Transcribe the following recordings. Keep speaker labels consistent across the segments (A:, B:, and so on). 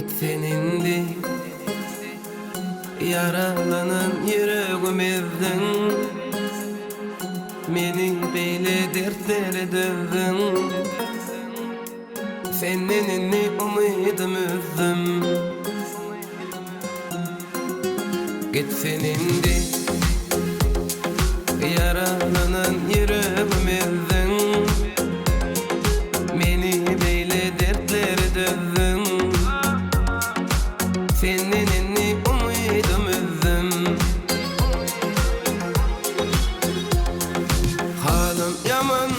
A: Gitsen indi yaralanan yüreğimizden, meni beyle dertlere dövdün. Senin ne umidim üzdüm. Gitsen indi yaralanan yüreğimizden, meni beyle dertlere dövdün. Senin ne umidim üzdüm. Halim yaman,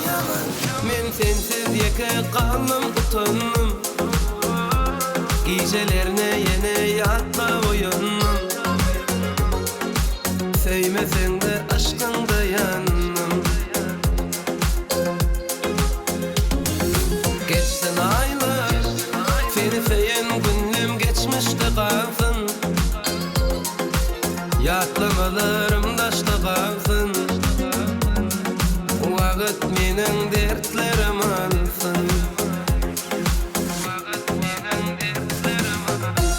A: men sensiz yeke kaldım utandım. Gecelerine yine yatla uyandım. Sevmesen de aşkında yandım. Geçsin aylar, seni seyen günüm geçmişte kalsın. Yatlamalarım taşta kalsın. Vakit menin dertlerim alsın. Vakit menin dertlerim alsın.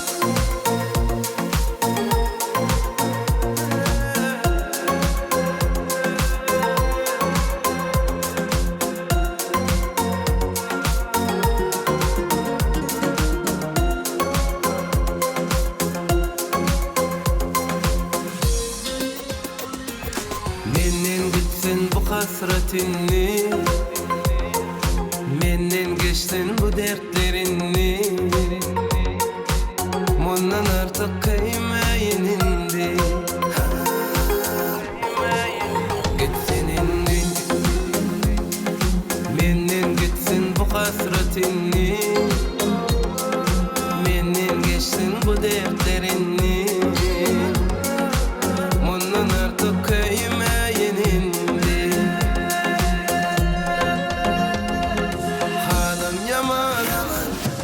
A: Menden gitsin bu hasretini, menden geçsin bu dertlerini. Bundan artık kıymayın indi. Gitsin indi, menden gitsin bu hasretini, menden geçsin bu dertlerini. Bundan artık kıymayın indi. Halim yaman,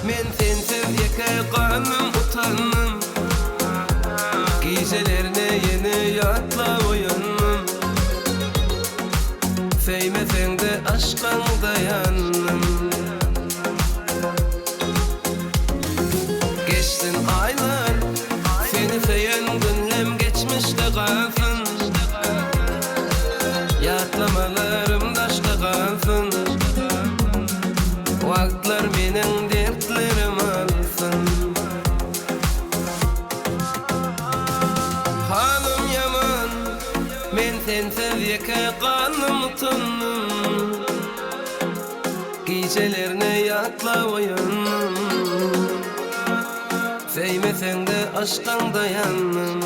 A: men sensiz yeke kaldım utandım. Gecelerine yine yatla uyandım. Sevmesen de aşkında yandım. Geçtin aylar, seni seyen günlem geçmişte kalsın. Yatlamalarım taşta kalsın. Vaktlar benim dertlerim alsın. Halim yaman, men sensiz yeke kaldım utandım. Gecelerine yatla uyandım. Sevmesen de aşktan dayandım.